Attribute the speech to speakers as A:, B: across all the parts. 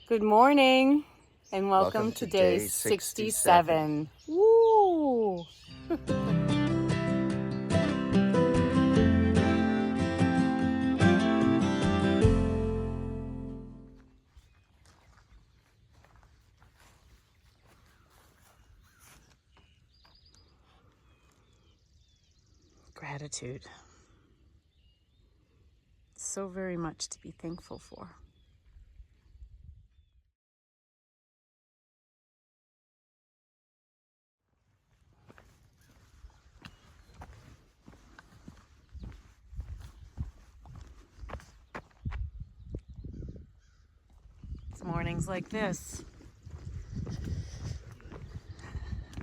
A: Good morning and welcome
B: to
A: to day 67. Woo! Gratitude. So very much to be thankful for. It's mornings like this.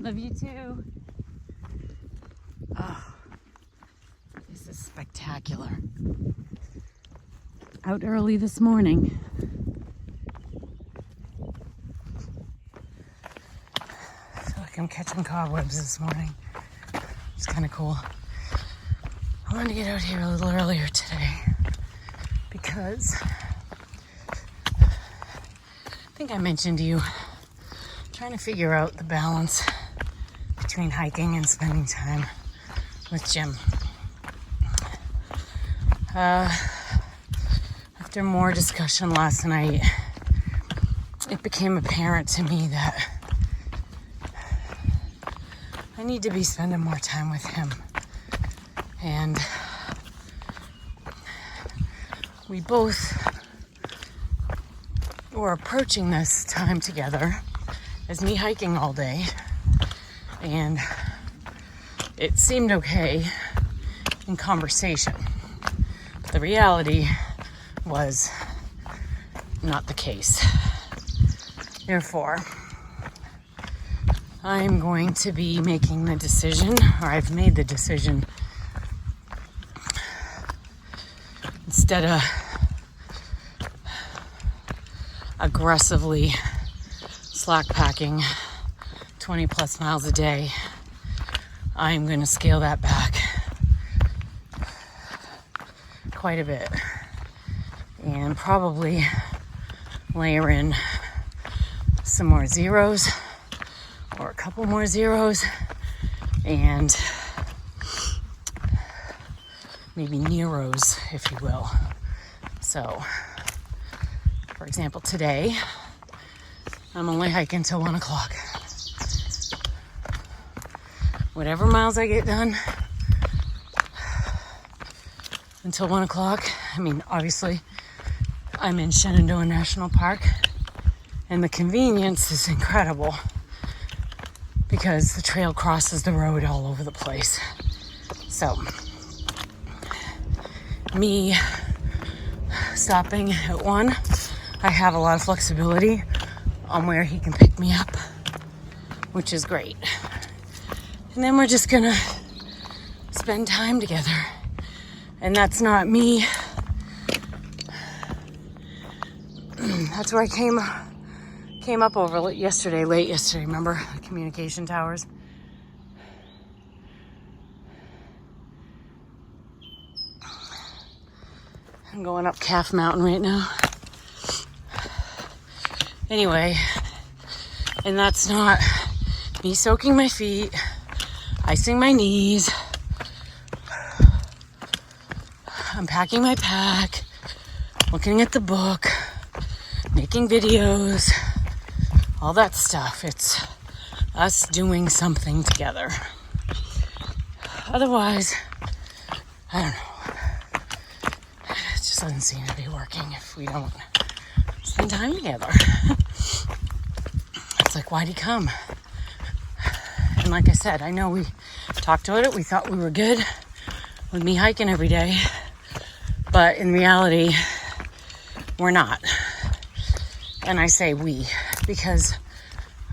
A: Love you too. Oh, this is spectacular. Out early this morning. I feel like I'm catching cobwebs this morning. It's kind of cool. I wanted to get out here a little earlier today because I think I mentioned to you trying to figure out the balance between hiking and spending time with Jim. After more discussion last night, it became apparent to me that I need to be spending more time with him. And we both were approaching this time together as me hiking all day, and it seemed okay in conversation. But the reality was not the case. Therefore, I'm going to be making the decision, or I've made the decision, instead of aggressively slack packing 20 plus miles a day, I'm going to scale that back quite a bit and probably layer in some more zeros or a couple more zeros and maybe Neros, if you will. So, for example, today, I'm only hiking till 1 o'clock. Whatever miles I get done until 1 o'clock, I mean, obviously, I'm in Shenandoah National Park, and the convenience is incredible because the trail crosses the road all over the place. So, me stopping at 1, I have a lot of flexibility on where he can pick me up, which is great. And then we're just gonna spend time together. And that's not me. That's where I came up over late yesterday, remember? The communication towers. I'm going up Calf Mountain right now. Anyway, and that's not me soaking my feet, icing my knees, unpacking my pack, looking at the book, making videos, all that stuff. It's us doing something together. Otherwise, I don't know. It just doesn't seem to be working if we don't spend time together. It's like, why'd he come? And like I said, I know we talked about it. We thought we were good with me hiking every day. But in reality, we're not. And I say we because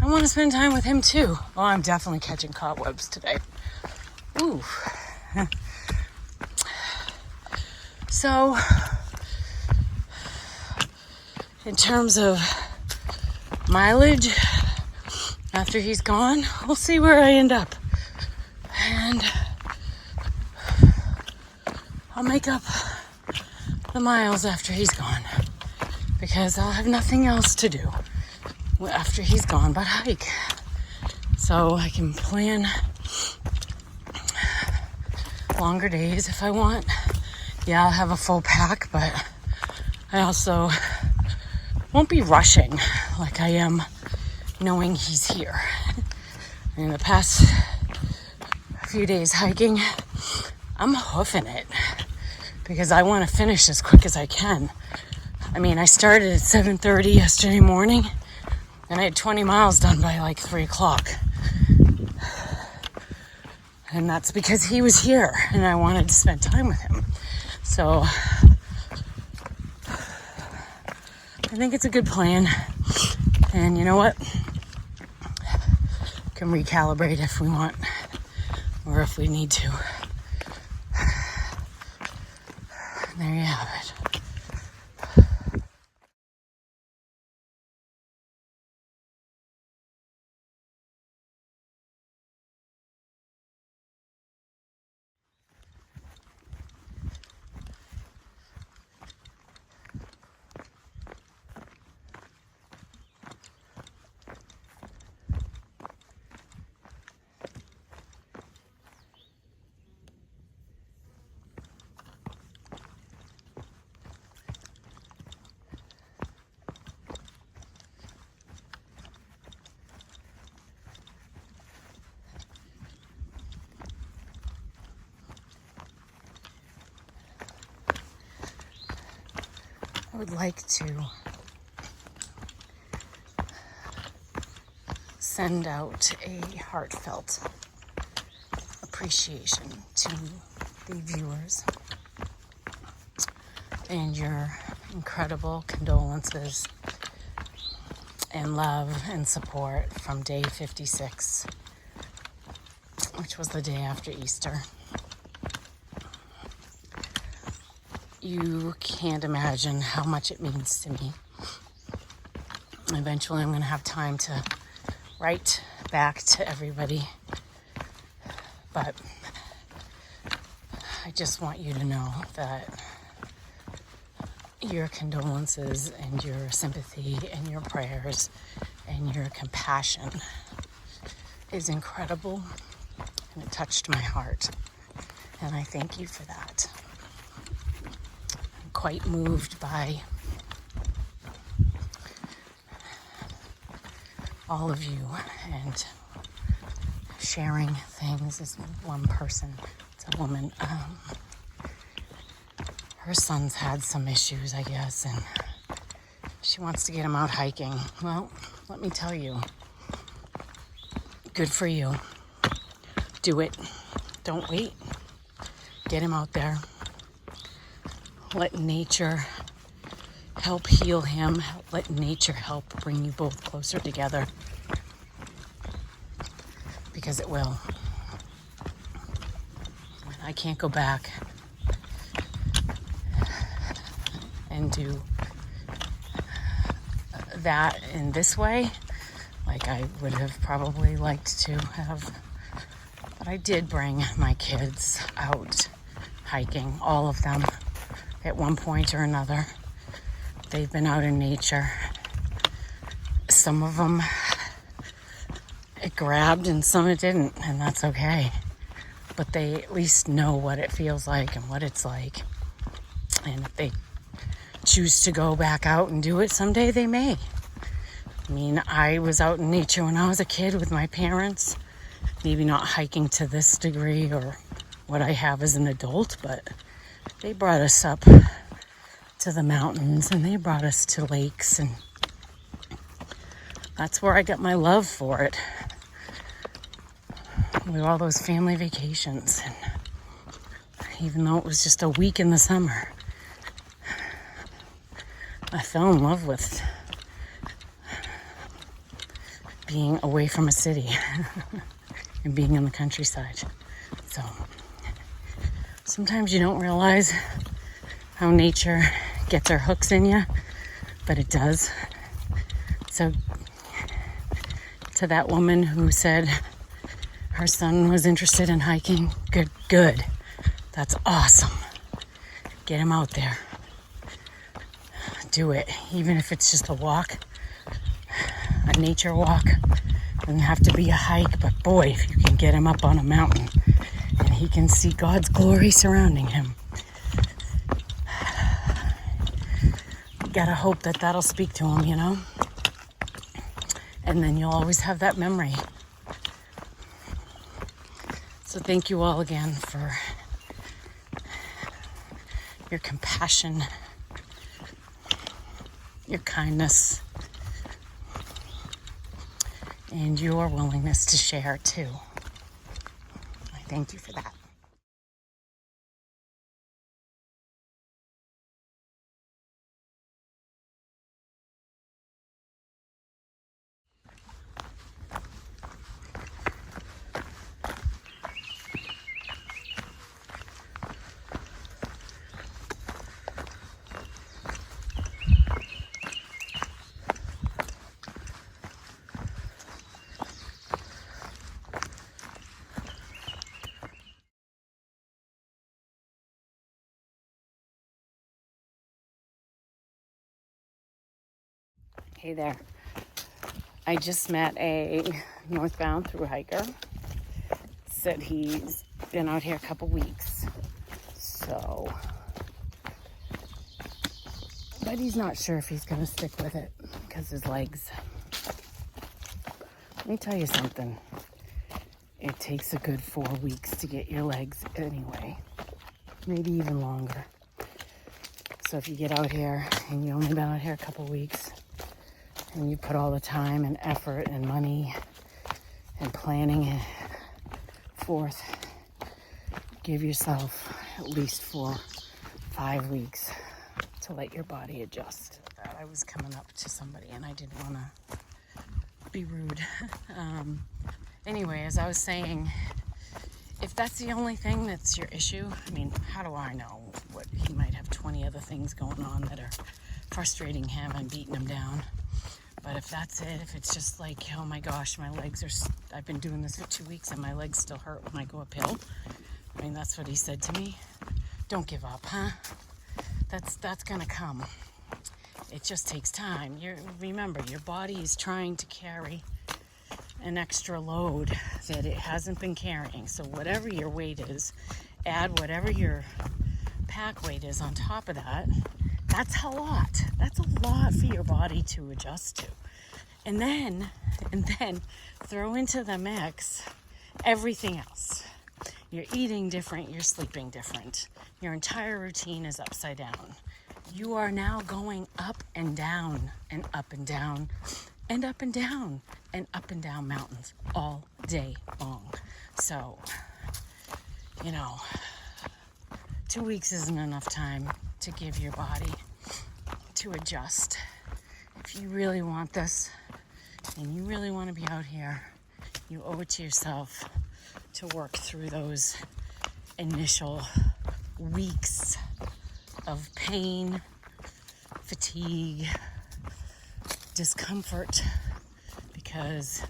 A: I want to spend time with him too. Oh, I'm definitely catching cobwebs today. Ooh. So, in terms of mileage, after he's gone, we'll see where I end up. And I'll make up the miles after he's gone. because I'll have nothing else to do after he's gone but hike. So I can plan longer days if I want. Yeah, I'll have a full pack, but I also won't be rushing like I am knowing he's here. In the past few days hiking, I'm hoofing it because I want to finish as quick as I can. I mean, I started at 7:30 yesterday morning and I had 20 miles done by like 3 o'clock. And that's because he was here and I wanted to spend time with him. So I think it's a good plan. And you know what? We can recalibrate if we want or if we need to. There you have it. I would like to send out a heartfelt appreciation to the viewers and your incredible condolences and love and support from day 56, which was the day after Easter. You can't imagine how much it means to me. Eventually I'm going to have time to write back to everybody, but I just want you to know that your condolences and your sympathy and your prayers and your compassion is incredible, and it touched my heart, and I thank you for that. Quite moved by all of you and sharing things. As one person, it's a woman, her son's had some issues, I guess, and she wants to get him out hiking. Well, let me tell you, good for you. Do it. Don't wait. Get him out there. Let nature help heal him. Let nature help bring you both closer together. Because it will. I can't go back and do that in this way like I would have probably liked to have. But I did bring my kids out hiking, all of them. At one point or another, they've been out in nature. Some of them it grabbed and some it didn't, and that's okay. But they at least know what it feels like and what it's like. And if they choose to go back out and do it someday, they may. I mean, I was out in nature when I was a kid with my parents. Maybe not hiking to this degree or what I have as an adult, but they brought us up to the mountains and they brought us to lakes, and that's where I got my love for it. With all those family vacations, and even though it was just a week in the summer, I fell in love with being away from a city and being in the countryside. So sometimes you don't realize how nature gets her hooks in you, but it does. So to that woman who said her son was interested in hiking, good. That's awesome. Get him out there. do it, even if it's just a walk, a nature walk. Doesn't have to be a hike, but boy, if you can get him up on a mountain and he can see God's glory surrounding him, you gotta hope that that'll speak to him, you know? And then you'll always have that memory. So thank you all again for your compassion, your kindness, and your willingness to share too. I thank you for that. Hey there. I just met a northbound through hiker. Said he's been out here a couple weeks. So, but he's not sure if he's gonna stick with it because his legs. Let me tell you something. It takes a good 4 weeks to get your legs anyway. Maybe even longer. So if you get out here and you've only been out here a couple weeks, and you put all the time and effort and money and planning forth, give yourself at least 4-5 weeks to let your body adjust. I was coming up to somebody and I didn't want to be rude. Anyway, as I was saying, if that's the only thing that's your issue, I mean, how do I know what he might have 20 other things going on that are frustrating him and beating him down. But if that's it, if it's just like, oh my gosh, my legs are, I've been doing this for 2 weeks and my legs still hurt when I go uphill. I mean, that's what he said to me. Don't give up, huh? That's gonna come. It just takes time. Remember, your body is trying to carry an extra load that it hasn't been carrying. So whatever your weight is, add whatever your pack weight is on top of that. That's a lot. That's a lot for your body to adjust to. And then throw into the mix everything else. You're eating different, you're sleeping different. Your entire routine is upside down. You are now going up and down and up and down and up and down and up and down mountains all day long. So, 2 weeks isn't enough time to give your body to adjust. If you really want this and you really want to be out here, you owe it to yourself to work through those initial weeks of pain, fatigue, discomfort, because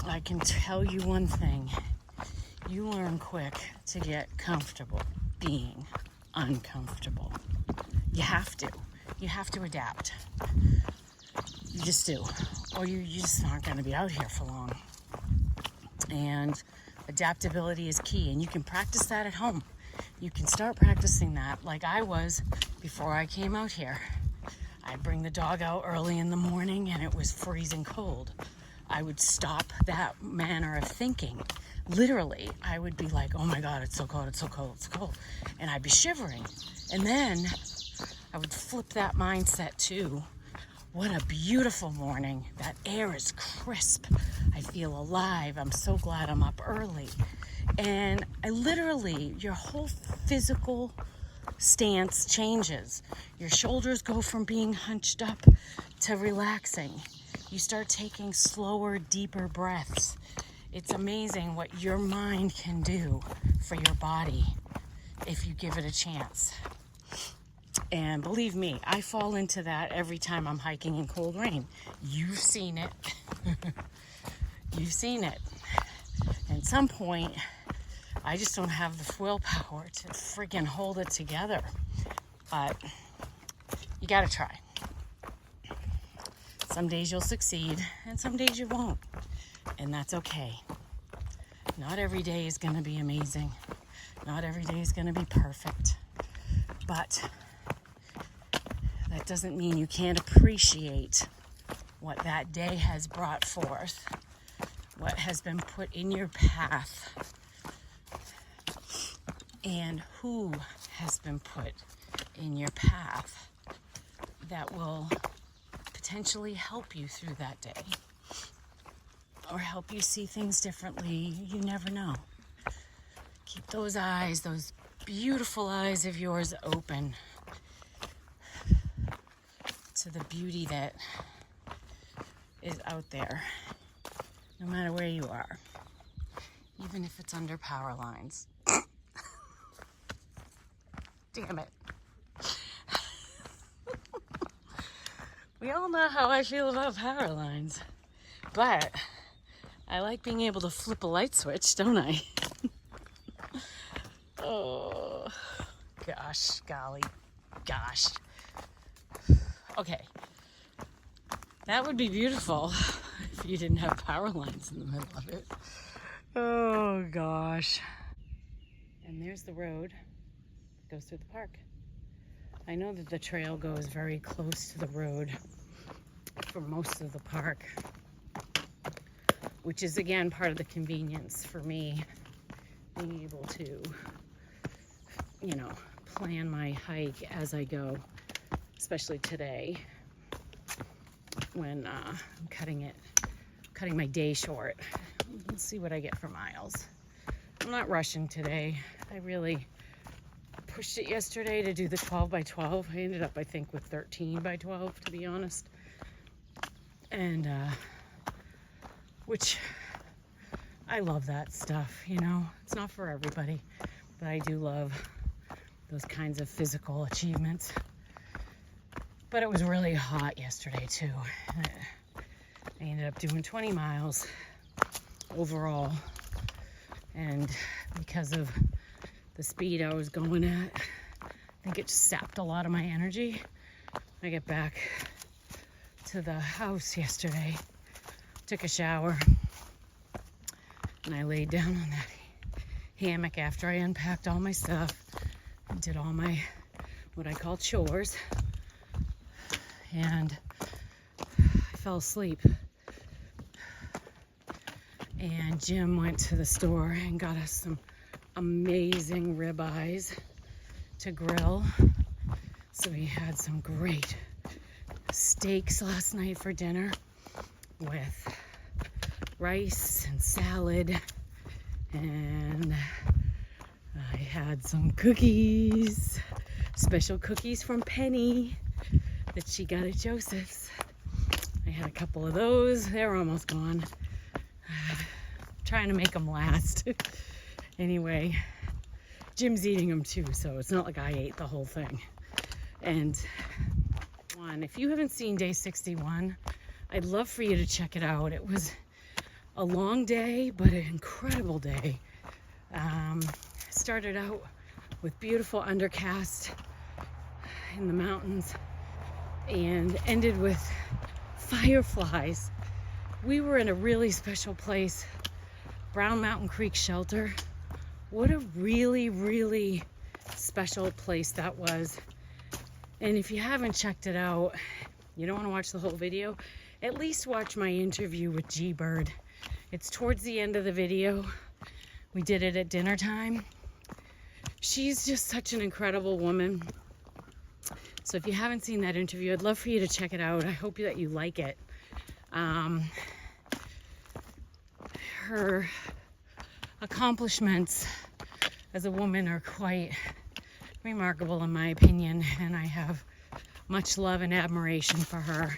A: I can tell you one thing, you learn quick to get comfortable being uncomfortable. You have to adapt. You just do, or you just aren't going to be out here for long. And adaptability is key, and you can practice that at home. You can start practicing that like I was before I came out here. I'd bring the dog out early in the morning and it was freezing cold. I would stop that manner of thinking. Literally, I would be like, oh my God, it's so cold, it's so cold, it's so cold. And I'd be shivering. And then I would flip that mindset to, what a beautiful morning. That air is crisp. I feel alive. I'm so glad I'm up early. And your whole physical stance changes. Your shoulders go from being hunched up to relaxing. You start taking slower, deeper breaths. It's amazing what your mind can do for your body if you give it a chance. And believe me, I fall into that every time I'm hiking in cold rain. You've seen it. You've seen it. At some point, I just don't have the willpower to freaking hold it together. But you gotta try. Some days you'll succeed and some days you won't. And that's okay. Not every day is gonna be amazing. Not every day is gonna be perfect. But that doesn't mean you can't appreciate what that day has brought forth, what has been put in your path, and who has been put in your path that will potentially help you through that day or help you see things differently. You never know. Keep those eyes, those beautiful eyes of yours open to the beauty that is out there, no matter where you are, even if it's under power lines. Damn it. We all know how I feel about power lines, but I like being able to flip a light switch, don't I? Oh, gosh, golly, gosh. Okay, that would be beautiful if you didn't have power lines in the middle of it. Oh, gosh. And there's the road that goes through the park. I know that the trail goes very close to the road for most of the park, which is again part of the convenience for me, being able to, plan my hike as I go, especially today when I'm cutting my day short. Let's see what I get for miles. I'm not rushing today. I really pushed it yesterday to do the 12 by 12. I ended up, I think, with 13 by 12, to be honest. And, which I love that stuff, It's not for everybody, but I do love those kinds of physical achievements. But it was really hot yesterday, too. I ended up doing 20 miles overall. And because of the speed I was going at, I think it sapped a lot of my energy. I get back to the house yesterday, took a shower, and I laid down on that hammock after I unpacked all my stuff and did all my, what I call chores, and I fell asleep. And Jim went to the store and got us some amazing ribeyes to grill. So we had some great steaks last night for dinner with rice and salad, and I had some cookies, special cookies from Penny that she got at Joseph's. I had a couple of those. They're almost gone. Trying to make them last. Anyway, Jim's eating them too, so it's not like I ate the whole thing. And if you haven't seen day 61, I'd love for you to check it out. It was a long day, but an incredible day. Started out with beautiful undercast in the mountains and ended with fireflies. We were in a really special place, Brown Mountain Creek Shelter. What a really, really special place that was. And if you haven't checked it out, you don't want to watch the whole video, at least watch my interview with G-Bird. It's towards the end of the video. We did it at dinner time. She's just such an incredible woman. So if you haven't seen that interview, I'd love for you to check it out. I hope that you like it. Her accomplishments as a woman are quite remarkable in my opinion, and I have much love and admiration for her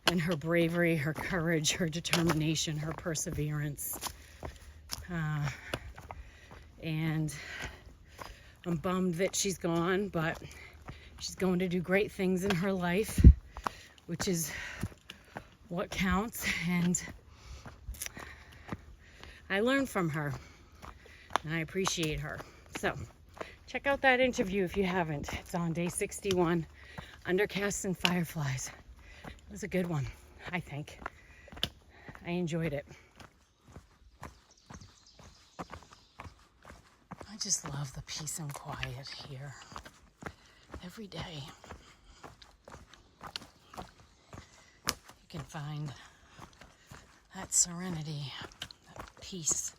A: and her bravery, her courage, her determination, her perseverance. And I'm bummed that she's gone, but she's going to do great things in her life, which is what counts. And I learned from her, and I appreciate her. So check out that interview if you haven't. It's on day 61. undercasts and fireflies. It was a good one, I think. I enjoyed it. I just love the peace and quiet here every day. You can find that serenity, that peace.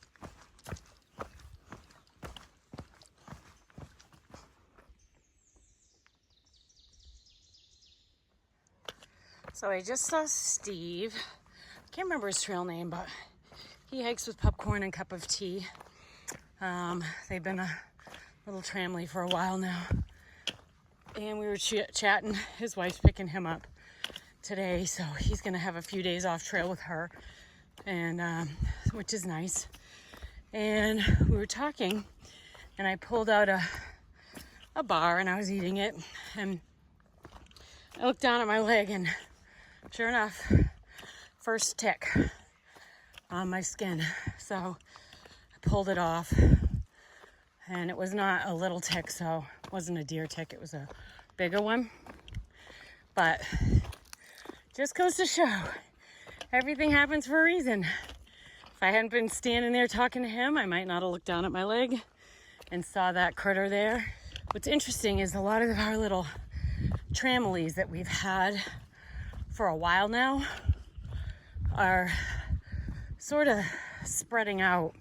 A: So I just saw Steve. I can't remember his trail name, but he hikes with Popcorn and Cup of Tea. They've been a little tramley for a while now. And we were chatting. His wife's picking him up today, so he's gonna have a few days off trail with her, and which is nice. And we were talking, and I pulled out a bar, and I was eating it, and I looked down at my leg, and sure enough, first tick on my skin. So I pulled it off, and it was not a little tick, so it wasn't a deer tick, it was a bigger one. But just goes to show, everything happens for a reason. If I hadn't been standing there talking to him, I might not have looked down at my leg and saw that critter there. What's interesting is a lot of our little tramelies that we've had for a while now are sort of spreading out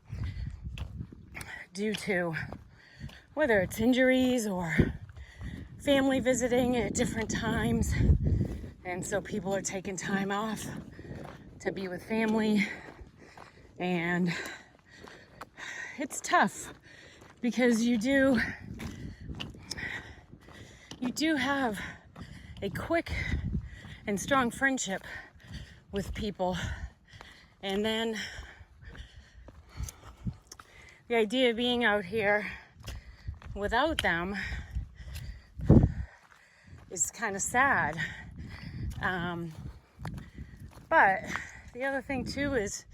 A: due to whether it's injuries or family visiting at different times. And so people are taking time off to be with family. And it's tough because you do have a quick and strong friendship with people. And then the idea of being out here without them is kind of sad. But the other thing too is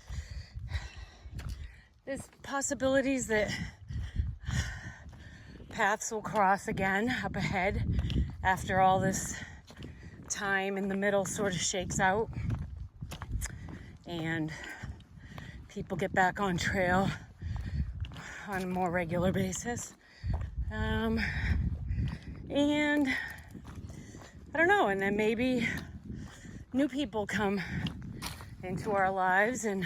A: there's possibilities that paths will cross again up ahead after all this time in the middle sort of shakes out and people get back on trail on a more regular basis. And I don't know, and then maybe new people come into our lives and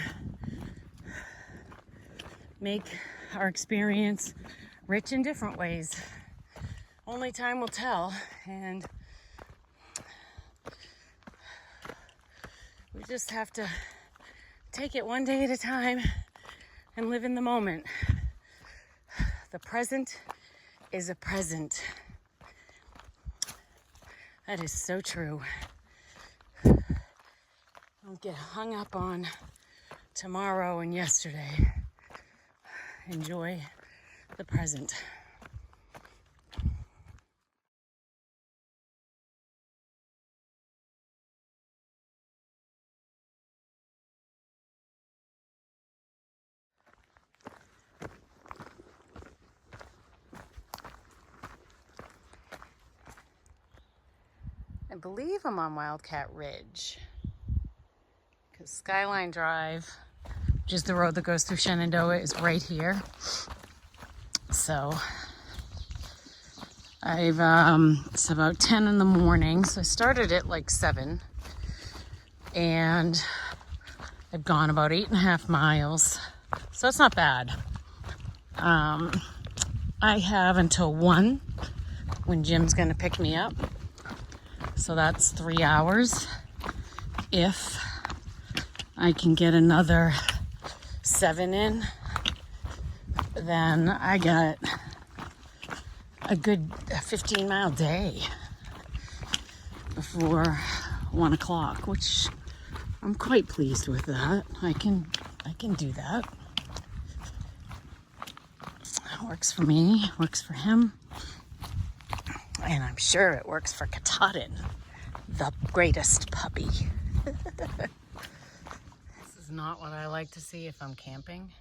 A: make our experience rich in different ways. Only time will tell, and we just have to take it one day at a time and live in the moment. The present is a present. That is so true. Don't get hung up on tomorrow and yesterday. Enjoy the present. I believe I'm on Wildcat Ridge, because Skyline Drive, which is the road that goes through Shenandoah, is right here. So it's about 10 in the morning, so I started at like 7, and I've gone about 8.5 miles, so it's not bad. I have until 1 when Jim's gonna pick me up. So that's 3 hours. If I can get another 7 in, then I got a good 15-mile day before 1 o'clock, which I'm quite pleased with that. I can do that. It works for me, works for him. And I'm sure it works for Katahdin, the greatest puppy. This is not what I like to see if I'm camping.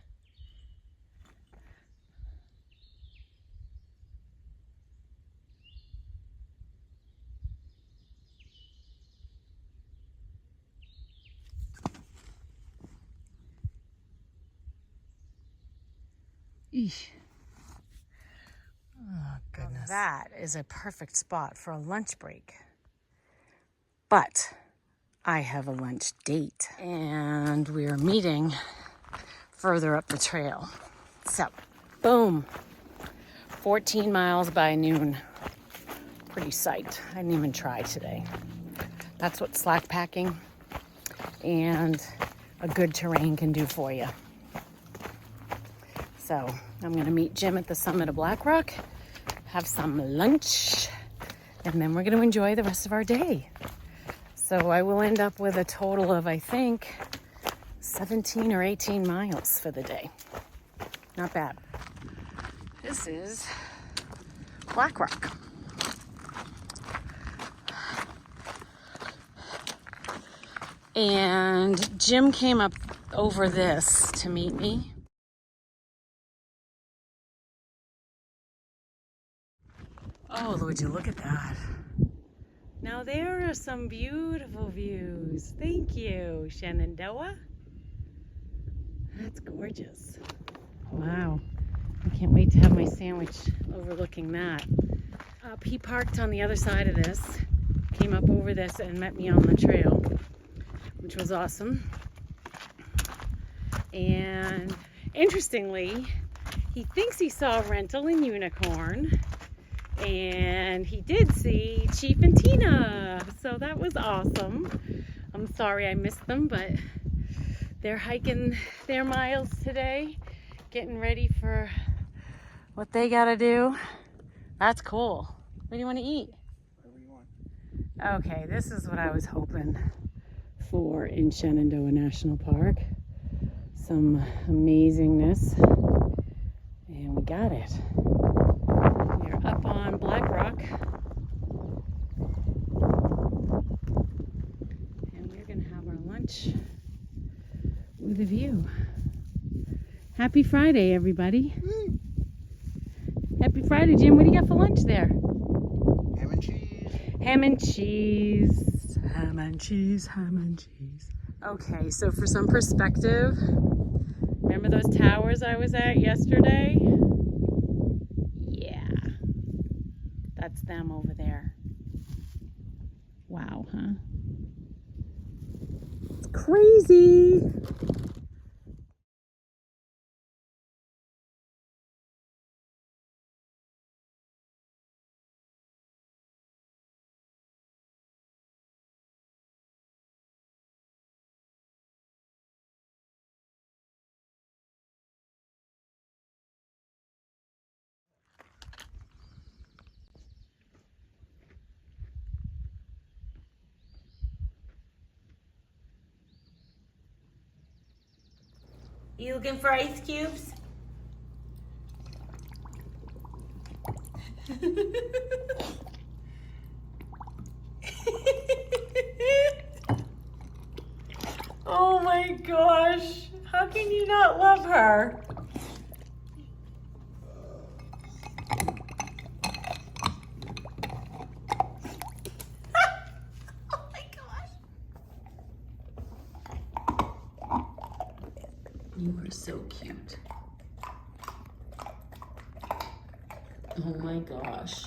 A: Eesh. Oh, goodness. That is a perfect spot for a lunch break. But I have a lunch date and we are meeting further up the trail. So, boom. 14 miles by noon. Pretty psyched. I didn't even try today. That's what slack packing and a good terrain can do for you. So I'm gonna meet Jim at the summit of Black Rock, have some lunch, and then we're gonna enjoy the rest of our day. So I will end up with a total of, I think, 17 or 18 miles for the day. Not bad. This is Black Rock. And Jim came up over this to meet me. Oh, would you look at that. Now there are some beautiful views. Thank you, Shenandoah. That's gorgeous. Wow. I can't wait to have my sandwich overlooking that. He parked on the other side of this, came up over this and met me on the trail, which was awesome. And interestingly, he thinks he saw Rental and Unicorn, and he did see Chief and Tina, so that was awesome. I'm sorry I missed them, but they're hiking their miles today, getting ready for what they gotta do. That's cool. What do you want to eat?
B: Whatever you want.
A: Okay, this is what I was hoping for in Shenandoah National Park. Some amazingness, and we got it. We're up on Black Rock, and we're gonna have our lunch with a view. Happy Friday, everybody. Happy Friday, Jim. What do you got for lunch there?
B: Ham and cheese.
A: Ham and cheese. Ham and cheese, ham and cheese. Okay, so for some perspective, remember those towers I was at yesterday? Yeah, that's them over there. Wow, huh? It's crazy. You looking for ice cubes? Oh my gosh. How can you not love her? Oh my gosh. You are so cute. Oh my gosh.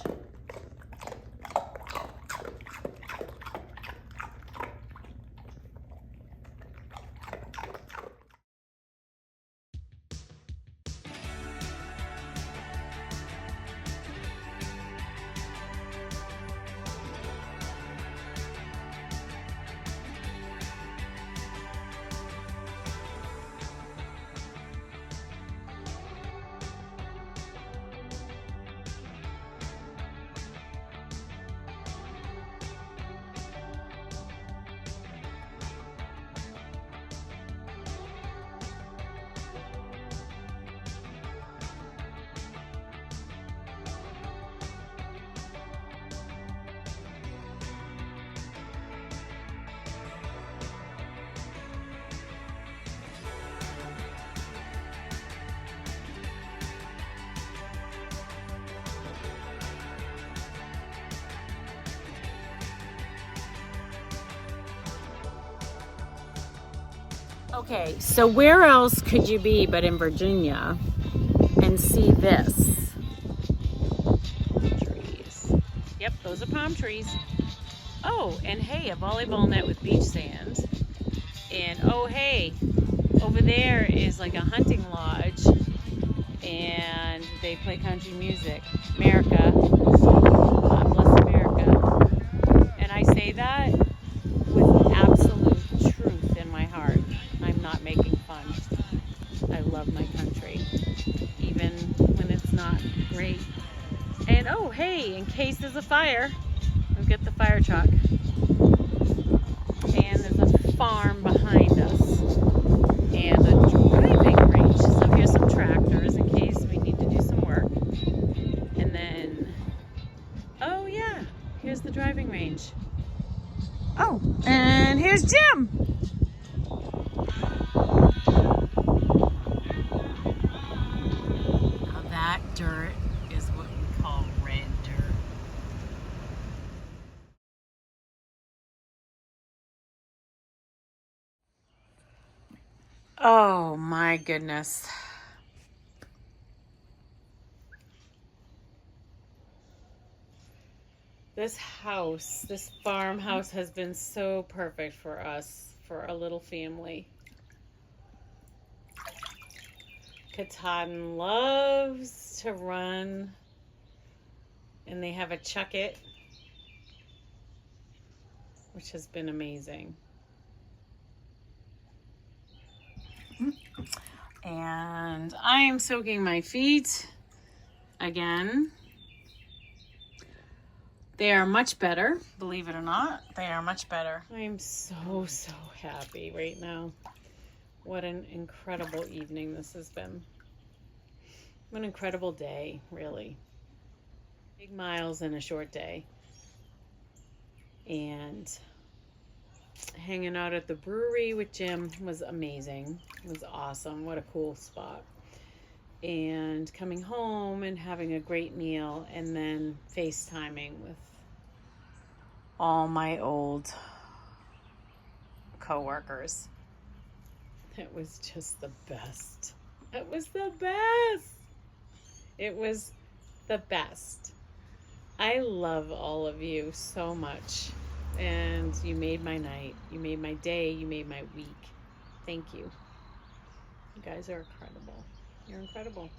A: Okay, so where else could you be but in Virginia and see this. Trees. Yep, those are palm trees. Oh, and hey, a volleyball net with beach sand. And oh, hey, over there is like a hunting lodge, and they play country music. America, God bless America. And I say that with absolute truth in my heart. I'm not making fun. I love my country, even when it's not great. And oh, hey, in case there's a fire, we'll get the fire truck. And there's a farm behind us and a driving range. So here's some tractors in case we need to do some work. And then, oh yeah, here's the driving range. Oh, and here's Jim. Now that dirt is what we call red dirt. Oh my goodness. This house, this farmhouse has been so perfect for us, for our little family. Katahdin loves to run, and they have a chuck it, which has been amazing. And I am soaking my feet again. They are much better, believe it or not. They are much better. I am so happy right now. What an incredible evening this has been. What an incredible day, really. Big miles in a short day. And hanging out at the brewery with Jim was amazing. It was awesome. What a cool spot. And coming home and having a great meal, and then FaceTiming with all my old coworkers. It was just the best. It was the best. It was the best. I love all of you so much. And you made my night. You made my day. You made my week. Thank you. You guys are incredible. You're incredible.